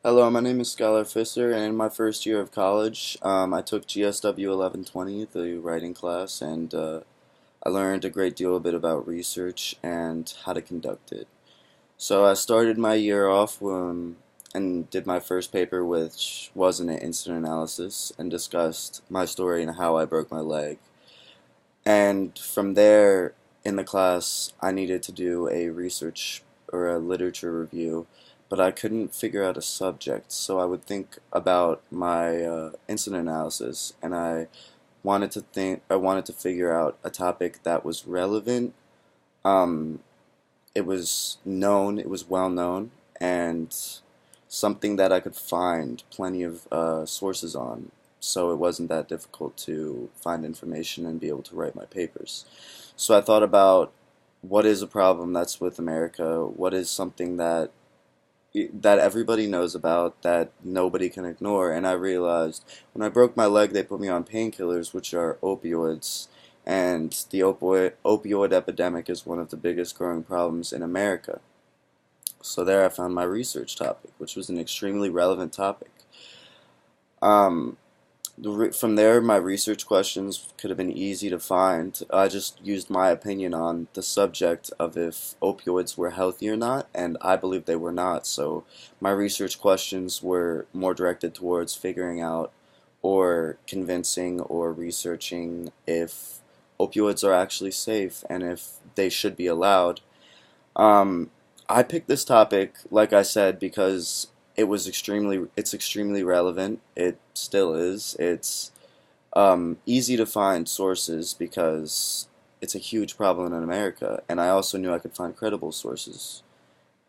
Hello, my name is Skylar Visser, and in my first year of college, I took GSW 1120, the writing class, and I learned a great deal of it about research and how to conduct it. So I started my year off and did my first paper, which was an incident analysis, and discussed my story and how I broke my leg. And from there, in the class, I needed to do a research or a literature review, but I couldn't figure out a subject. So I would think about my incident analysis, and I wanted to figure out a topic that was relevant. Um, it was known, it was well known, and something that I could find plenty of sources on, so it wasn't that difficult to find information and be able to write my papers. So I thought about what is a problem that's with America, what is something that everybody knows about that nobody can ignore, and I realized when I broke my leg, they put me on painkillers, which are opioids, and the opioid epidemic is one of the biggest growing problems in America. So there I found my research topic, which was an extremely relevant topic. Um, from there, my research questions could have been easy to find. I just used my opinion on the subject of if opioids were healthy or not, and I believe they were not. So my research questions were more directed towards figuring out or convincing or researching if opioids are actually safe and if they should be allowed. Um, I picked this topic, like I said, because it's extremely relevant. It still is. It's easy to find sources because it's a huge problem in America, and I also knew I could find credible sources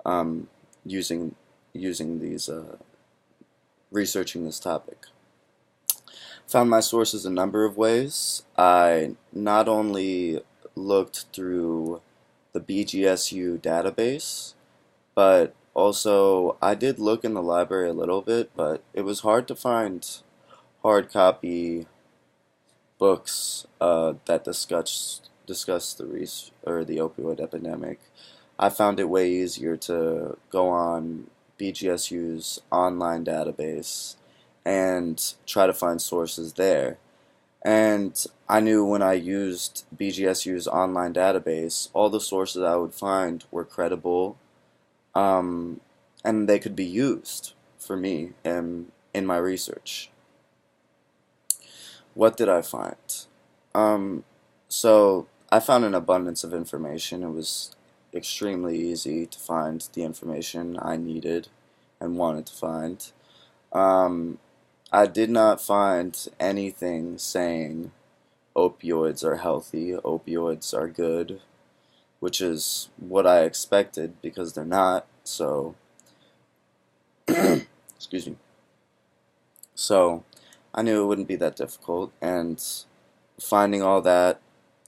um, using using these researching this topic. Found my sources a number of ways. I not only looked through the BGSU database, but also I did look in the library a little bit, but it was hard to find hard copy books that discuss the the opioid epidemic. I found it way easier to go on BGSU's online database and try to find sources there. And I knew when I used BGSU's online database, all the sources I would find were credible, um, and they could be used for me in my research. What did I find? Um, so I found an abundance of information. It was extremely easy to find the information I needed and wanted to find. Um, I did not find anything saying opioids are healthy, opioids are good, which is what I expected because they're not. So, excuse me. So, I knew it wouldn't be that difficult, and finding all that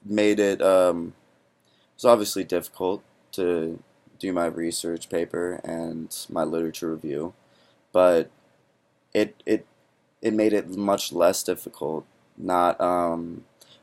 made it was obviously difficult to do my research paper and my literature review, but it it it made it much less difficult not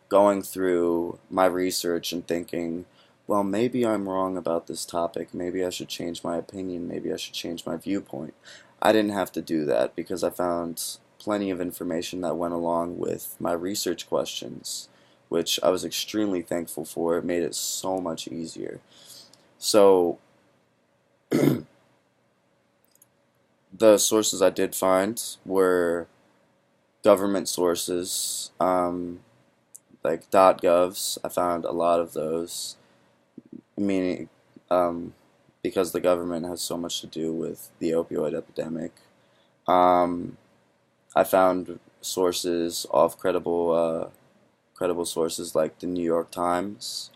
going through my research and thinking, well, maybe I'm wrong about this topic. Maybe I should change my opinion. Maybe I should change my viewpoint. I didn't have to do that because I found plenty of information that went along with my research questions, which I was extremely thankful for. It made it so much easier. So, the sources I did find were government sources, like .govs. I found a lot of those, meaning because the government has so much to do with the opioid epidemic. Um, I found sources of credible sources like the New York Times,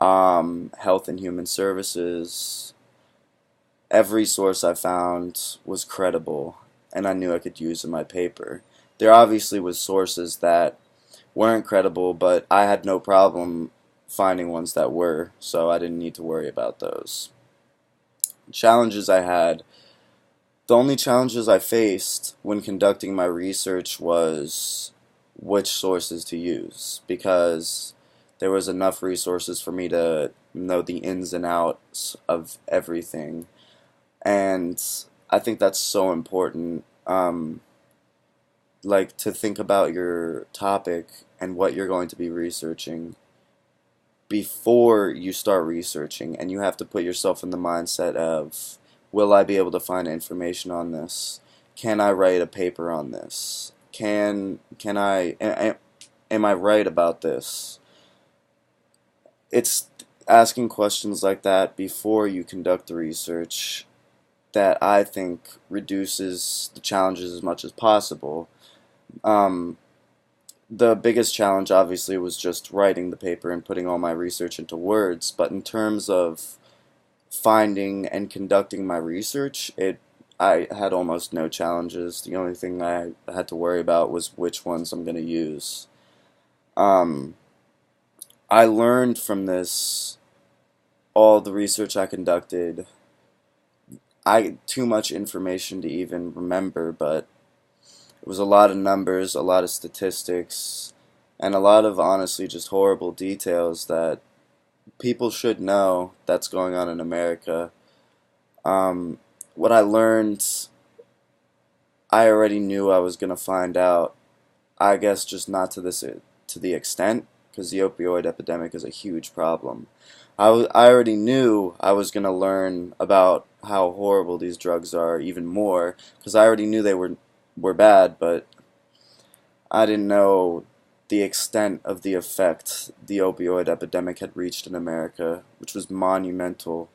Health and Human Services. Every source I found was credible, and I knew I could use in my paper. There obviously was sources that weren't credible, but I had no problem finding ones that were, so I didn't need to worry about those. Challenges I had, the only challenges I faced when conducting my research was which sources to use, because there was enough resources for me to know the ins and outs of everything, and I think that's so important. Like to think about your topic and what you're going to be researching before you start researching, and you have to put yourself in the mindset of, will I be able to find information on this? Can I write a paper on this? Am I right about this? It's asking questions like that before you conduct the research that I think reduces the challenges as much as possible. Um, the biggest challenge obviously was just writing the paper and putting all my research into words, but in terms of finding and conducting my research, I had almost no challenges. The only thing I had to worry about was which ones I'm going to use. Um, I learned from this, all the research I conducted. I too much information to even remember, but it was a lot of numbers, a lot of statistics, and a lot of honestly just horrible details that people should know that's going on in America. Um, what I learned, I already knew I was gonna find out. I guess just not to the extent, because the opioid epidemic is a huge problem. I already knew I was gonna learn about how horrible these drugs are even more, because I already knew they were bad, but I didn't know the extent of the effect the opioid epidemic had reached in America, which was monumental.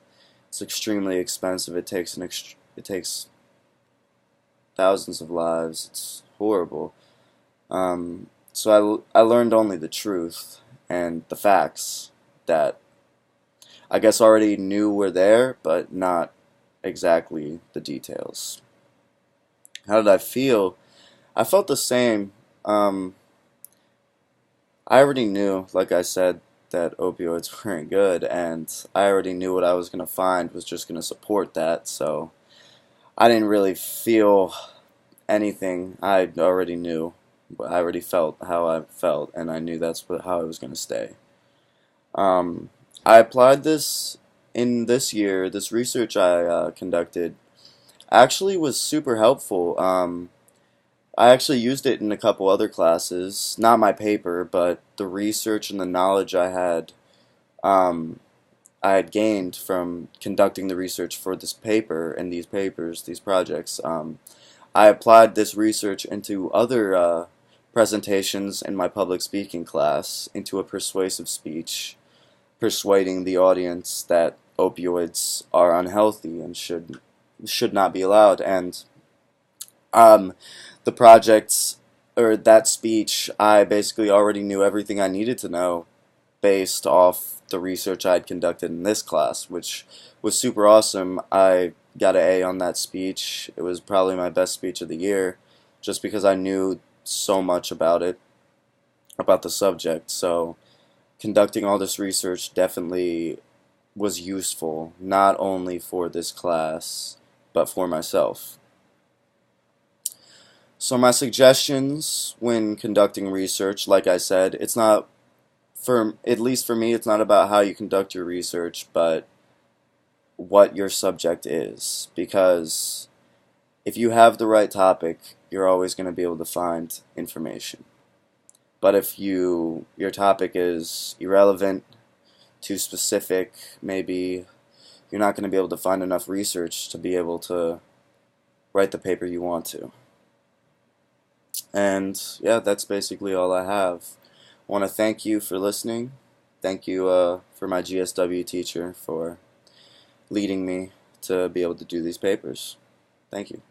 It's extremely expensive. It takes thousands of lives. It's horrible. So I learned only the truth and the facts that I guess already knew were there, but not exactly the details. How did I feel? I felt the same. Um, I already knew, like I said, that opioids weren't good, and I already knew what I was going to find was just going to support that, so I didn't really feel anything. I already knew. I already felt how I felt, and I knew how I was going to stay. Um, I applied this in this year. This research I conducted actually was super helpful. I actually used it in a couple other classes. Not my paper, but the research and the knowledge um, I had gained from conducting the research for this paper and these papers, these projects. I applied this research into other presentations in my public speaking class, into a persuasive speech, persuading the audience that opioids are unhealthy and should not be allowed. And um, the projects or that speech, I basically already knew everything I needed to know based off the research I'd conducted in this class, which was super awesome. I got an A on that speech. It was probably my best speech of the year, just because I knew so much about it, about the subject. So conducting all this research definitely was useful, not only for this class, but for myself. So my suggestions when conducting research, like I said, it's not, at least for me, it's not about how you conduct your research, but what your subject is. Because if you have the right topic, you're always going to be able to find information. But if your topic is irrelevant, too specific, maybe you're not going to be able to find enough research to be able to write the paper you want to. And yeah, that's basically all I have. I want to thank you for listening. Thank you for my GSW teacher for leading me to be able to do these papers. Thank you.